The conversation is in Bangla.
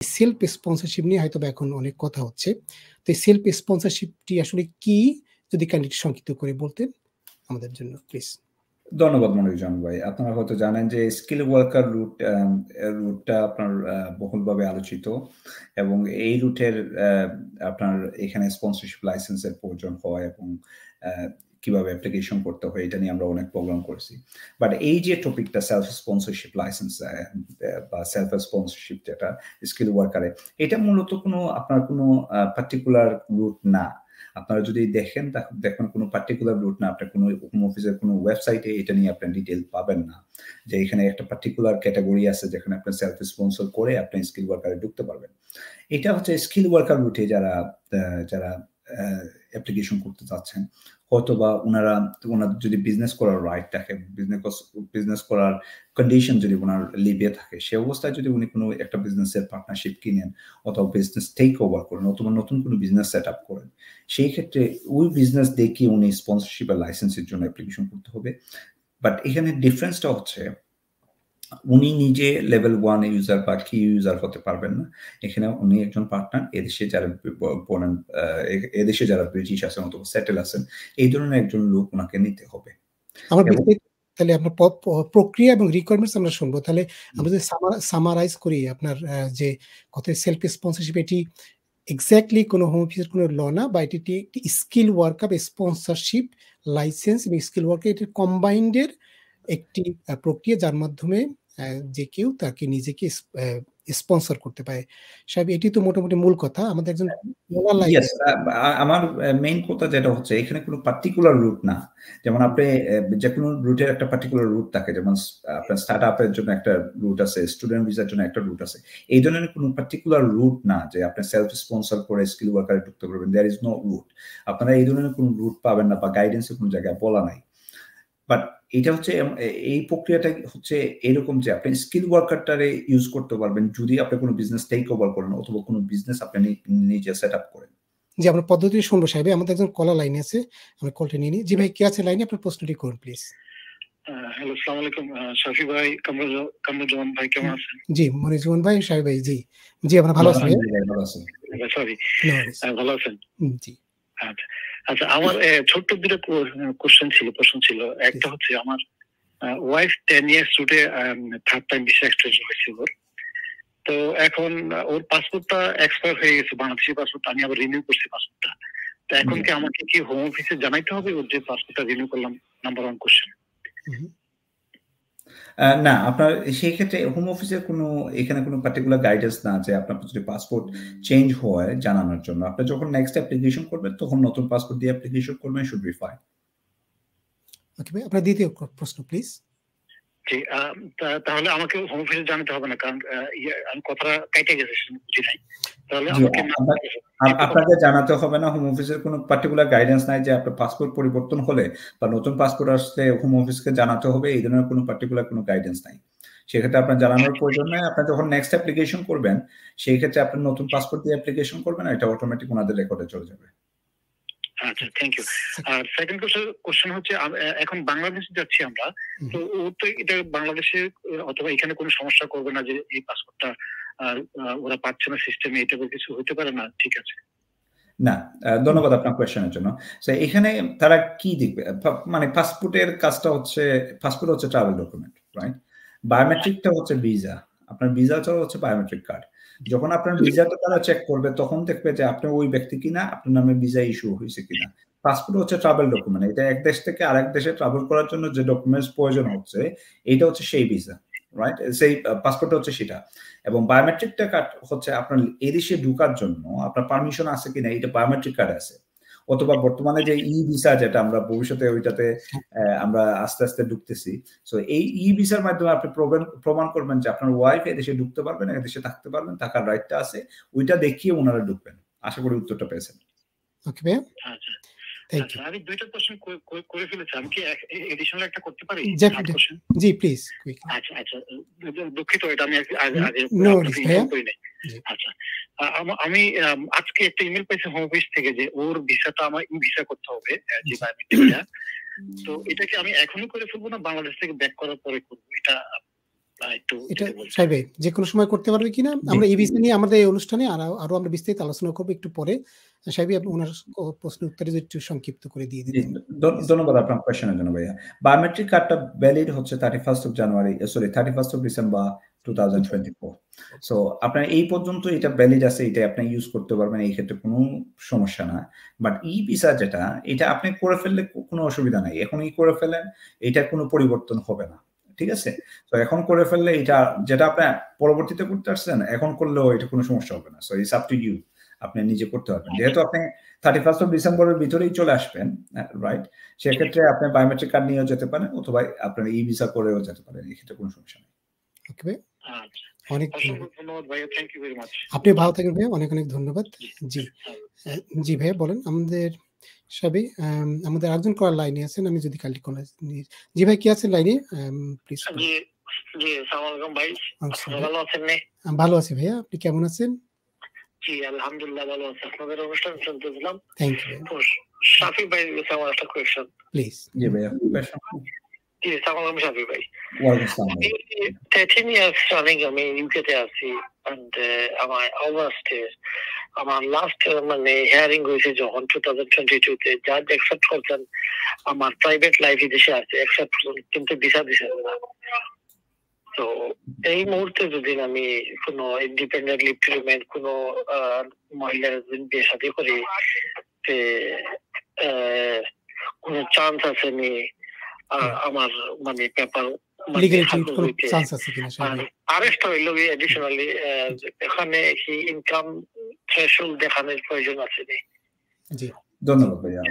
সেলফ স্পন্সরশিপ নিয়ে হয়তোবা এখন অনেক কথা হচ্ছে। তো এই সেলফ স্পন্সরশিপটি আসলে কি? যদি কাইন্ডলি সংক্ষিপ্ত করে বলতেন আমাদের জন্য প্লিজ। ধন্যবাদ মনিরুজ্জামান ভাই। আপনারা হয়তো জানেন যে স্কিল ওয়ার্কার রুটটা আপনার বহুলভাবে আলোচিত এবং এই রুটের আপনার এখানে স্পন্সরশিপ লাইসেন্সের প্রয়োজন হয় এবং কিভাবে অ্যাপ্লিকেশন করতে হয় এটা নিয়ে আমরা অনেক প্রোগ্রাম করছি। বাট এই যে টপিকটা সেলফ স্পন্সরশিপ লাইসেন্স বা সেলফ স্পন্সরশিপ যেটা স্কিল ওয়ার্কারে, এটা মূলত আপনার কোনো পার্টিকুলার রুট না। আপনারা যদি দেখেন কোনো পার্টিকুলার রুট না, আপনার কোনো হোম অফিসের কোনো ওয়েবসাইটে এটা নিয়ে আপনার ডিটেল পাবেন না যে এখানে একটা পার্টিকুলার ক্যাটাগরি আছে যেখানে আপনি সেলফ স্পন্সর করে আপনি স্কিল ওয়ার্কারে ঢুকতে পারবেন। এটা হচ্ছে স্কিল ওয়ার্কার রুটে যারা অ্যাপ্লিকেশন করতে চাচ্ছেন, হয়তোবা ওনার যদি বিজনেস করার রাইট থাকে, বিজনেস করার কন্ডিশন যদি ওনার লিবে থাকে, সে অবস্থায় যদি উনি কোনো একটা বিজনেসের পার্টনারশিপ কিনেন অথবা বিজনেস টেক ওভার করেন অথবা নতুন কোনো বিজনেস সেট আপ করেন, সেই ক্ষেত্রে ওই বিজনেস দেখিয়ে উনি স্পন্সরশিপ বা লাইসেন্সের জন্য অ্যাপ্লিকেশন করতে হবে। বাট এখানে ডিফারেন্সটা হচ্ছে উনি নিজে লেভেল 1 ইউজার বা কি ইউজার হতে পারবেন না। এখানে উনি একজন পার্টনার, এদেশে যারা ব্রিটিশ আছেন অথবা সেটেল আছেন, এই ধরনের একজন লোক ওনাকে নিতে হবে। তাহলে আপনার প্রক্রিয়া এবং রিকোয়ারমেন্টস আমরা শুনবো। তাহলে আমরা যদি সামারাইজ করি আপনার যে কথা সেলফ স্পন্সরশিপ, এটি এক্স্যাক্টলি কোনো হোম অফিসের কোনো ল না, বা এটি একটি স্কিল ওয়ার্কার স্পন্সরশিপ লাইসেন্স এবং স্কিল ওয়ার্কার এটির কম্বাইন্ডের একটি প্রক্রিয়া, যার মাধ্যমে যে কেউ তাকে নিজেকে স্পন্সর করতে পারে। সাহেব, এটি তো মোটামুটি মূল কথা। আমাদের একজন আমার মেইন কথা যেটা হচ্ছে এখানে কোনো পার্টিকুলার রুট না। যেমন আপনি যে কোনো রুটের একটা পার্টিকুলার রুট থাকে, যেমন আপনার স্টার্ট আপের জন্য একটা রুট আছে, স্টুডেন্ট ভিসার জন্য একটা রুট আছে। এই ধরনের কোনো পার্টিকুলার রুট না যে আপনি সেলফ স্পন্সর করে স্কিল ওয়ার্কারে ঢুকতে পারবেন। There is no route. আপনারা এই ধরনের কোনো রুট পাবেন না বা গাইডেন্সে কোনো জায়গায় বলা নাই। বাট এটা হচ্ছে, এই প্রক্রিয়াটা হচ্ছে এরকম যে আপনি স্কিল ওয়ার্কারটারে ইউজ করতে পারবেন যদি আপনি কোনো বিজনেস টেক ওভার করেন অথবা কোনো বিজনেস আপনি নিজে সেট আপ করেন। জি, আমরা পদ্ধতি শুনবো সাহেব। আমাদের একজন কলার লাইনে আছে, আমরা কলটা নিয়ে নিই। জি ভাই, কে আছে লাইনে? আপনার প্রশ্নটি করুন প্লিজ। হ্যালো, আসসালামু আলাইকুম শাফি ভাই, কামরুজ্জামান ভাই, কেমন আছেন? জি, মনিরুজ্জামান ভাই, সাহেব ভাই। জি জি, আমরা ভালো আছি। সরি, ভালো আছেন? জি। আচ্ছা, আমার ছোট্ট দুটো প্রশ্ন ছিল। একটা হচ্ছে আমার ওয়াইফ 10 ইয়ার্স রুটে থার্ড টাইম ভিসা এক্সটেনশন হয়েছে ওর। তো এখন ওর পাসপোর্টটা এক্সপায়ার হয়ে গেছে, বাংলাদেশি পাসপোর্ট। আমি আবার রিনিউ করছি পাসপোর্টটা। তো এখন কি আমাকে কি হোম অফিসে জানাইতে হবে ওর যে পাসপোর্টটা রিনিউ করলাম? Number 1 question. না, আপনার সেই ক্ষেত্রে হোম অফিসের এখানে কোনো পার্টিকুলার গাইডেন্স না যে আপনার যদি পাসপোর্ট চেঞ্জ হয় জানানোর জন্য। আপনি যখন নেক্সট অ্যাপ্লিকেশন করবেন তখন নতুন পাসপোর্ট দিয়ে অ্যাপ্লিকেশন করবেন, শুড বি ফাইন। ওকে ভাই, আপনার দ্বিতীয় প্রশ্ন প্লিজ। জি, তাহলে আমাকে হোম অফিসে জানাতে হবে না, কারণ আমি কথাটা কাইটে গেছে, বুঝি নাই। তাহলে আপনাকে জানাতে হবে না। হোম অফিসের কোনো পার্টিকুলার গাইডেন্স নাই যে আপনার পাসপোর্ট পরিবর্তন হলে বা নতুন পাসপোর্ট আসলে হোম অফিসকে জানাতে হবে, এই ধরনের কোনো পার্টিকুলার কোনো গাইডেন্স নাই। সেক্ষেত্রে আপনার জানানোর প্রয়োজন নাই। আপনি যখন নেক্সট অ্যাপ্লিকেশন করবেন সেই ক্ষেত্রে আপনি নতুন পাসপোর্ট দিয়ে অ্যাপ্লিকেশন করবেন, এটা অটোমেটিক ওনাদের রেকর্ডে চলে যাবে। আচ্ছা, থ্যাংক ইউ। আর সেকেন্ড কোশ্চেন হচ্ছে, এখন বাংলাদেশে যাচ্ছি আমরা, তো ও তো এটা বাংলাদেশে অথবা এখানে কোনো সমস্যা করবে না যে এই পাসপোর্টটা ওরা পাচ্ছে না সিস্টেমে, এটা কিছু হতে পারে না? ঠিক আছে। না, ধন্যবাদ আপনার কোয়েশ্চেনের জন্য। এখানে তারা কি দেখবে, মানে পাসপোর্টের কাজটা হচ্ছে, পাসপোর্ট হচ্ছে ট্রাভেল ডকুমেন্ট, রাইট? বায়োমেট্রিকটা হচ্ছে ভিসা। আপনার ভিসাটা হচ্ছে বায়োমেট্রিক কার্ড। যখন আপনার ভিসাটা তারা চেক করবে তখন দেখবে যে আপনি ওই ব্যক্তি কিনা, আপনার নামে ভিসা ইস্যু হয়েছে কিনা। পাসপোর্ট হচ্ছে ট্রাভেল ডকুমেন্ট। এটা এক দেশ থেকে আরেক দেশে ট্রাভেল করার জন্য যে ডকুমেন্টস প্রয়োজন হচ্ছে, এটা হচ্ছে সেই ভিসা, রাইট? সেই পাসপোর্টটা হচ্ছে সেটা। এবং বায়োমেট্রিকটা কার্ড হচ্ছে আপনার এই দেশে ঢোকার জন্য আপনার পারমিশন আছে কিনা, এটা বায়োমেট্রিক কার্ড আছে। অথবা বর্তমানে যে ই ভিসা, যেটা আমরা ভবিষ্যতে ওইটাতে আমরা আস্তে আস্তে ঢুকতেছি। সো এই ই ভিসার মাধ্যমে আপনি প্রমাণ করবেন যে আপনার ওয়াইফ এদেশে ঢুকতে পারবেন, এদেশে থাকতে পারবেন, থাকার রাইটটা আছে, ওইটা দেখিয়ে ওনারা ঢুকবেন। আশা করি উত্তরটা পেয়েছেন। ওকে ভাই, আচ্ছা, আমি দুইটা কোশ্চেন করে ফেলেছি। আমি কি এডিশনাল একটা করতে পারি? জি প্লিজ। আচ্ছা, দুঃখিত, এটা আমি আগে করি নাই। আচ্ছা, আমি আজকে একটা ইমেল পাইছি হোম অফিস থেকে যে ওর ভিসাটা আমার ই ভিসা করতে হবে, যে বায়োমেট্রিকটা। তো এটা কি আমি এখনই করে ফেলবো না বাংলাদেশ থেকে ব্যাক করার পরে করবো? এটা এটা সাহেব যে কোনো সময় করতে পারবে কিনা আমরা এই বিষয় নিয়ে আমাদের এই অনুষ্ঠানে আরো আমরা বিস্তারিত আলোচনা করবো একটু পরে। সাহেব আপনি ওনার প্রশ্নের উত্তরে একটু সংক্ষিপ্ত করে দিয়ে দিতেন। ধন্যবাদ আপনার কোয়েশ্চেনের জন্য ভাইয়া। বায়োমেট্রিক কার্ডটা ভ্যালিড হচ্ছে 31st of December 2024। সো আপনার এই পর্যন্ত এটা ভ্যালিড আছে, এটা আপনি ইউজ করতে পারবেন, এই ক্ষেত্রে কোনো সমস্যা না। বাট ভিসা যেটা, এটা আপনি করে ফেললে কোনো অসুবিধা নাই, এখনই করে ফেলেন, এটা কোনো পরিবর্তন হবে না, ঠিক আছে? তো এখন করে ফেললে এটা যেটা আপনি পরবর্তীতে করতে আসছেন, এখন করলেও এটা কোনো সমস্যা হবে না। So it's up to you, আপনি নিজে করতে পারবেন। যেহেতু আপনি 31st of December ভিতরেই চলে আসবেন, রাইট? সেক্ষেত্রে আপনি বায়োমেট্রিক কার্ড নিয়েও যেতে পারেন, অথবা আপনার ভিসা করেও যেতে পারেন, এই ক্ষেত্রে কোনো সমস্যা নেই। ওকে, অনেক ধন্যবাদ ভাইয়া, থ্যাংক ইউ ভেরি মাচ। আপনি ভালো থাকবেন ভাইয়া, অনেক অনেক ধন্যবাদ। জি জি ভাইয়া বলেন। আমাদের সবই আমাদের একজন করার লাইনে আছেন, আমি যদি কালটি কোন জি ভাই কি আছেন লাইনে প্লিজ? জি জি, আসসালামু আলাইকুম ভাই, ভালো আছেন? ভালো আছি ভাইয়া, আপনি কেমন আছেন? জি আলহামদুলিল্লাহ ভালো আছি, আপনাদের অনুষ্ঠান শুনতেছিলাম। Thank you. শাফি ভাই, আমার একটা কোয়েশ্চন প্লিজ। জি ভাইয়া, কোয়েশ্চন। জি আসসালামু আলাইকুম শাফি ভাই। ওয়ালাইকুম আসসালাম। 13 years রানিং আমি ইউকেতে আছি, এন্ড আমার অলমোস্ট আমার লাস্ট মানে হিয়ারিং হয়েছে যখন 2022 তে, জাজ অ্যাকসেপ্ট করছেন আমার প্রাইভেট লাইফ দেশে আছে, অ্যাকসেপ্ট করছেন কিন্তু ভিসা দিছেন না। তো এই মুহূর্তে যদি আমি কোনো ইন্ডিপেন্ডেন্ট লিভ টু রিমেইন কোনো মহিলার বিয়ে শাদী করি, কোনো চান্স আছে আমি আমার মানে পেপার আরেস্ট হইল এডিশনালি এখানে কি ইনকাম থ্রেশহোল্ড দেখানোর প্রয়োজন আছে? জি ধন্যবাদ ভাইয়া।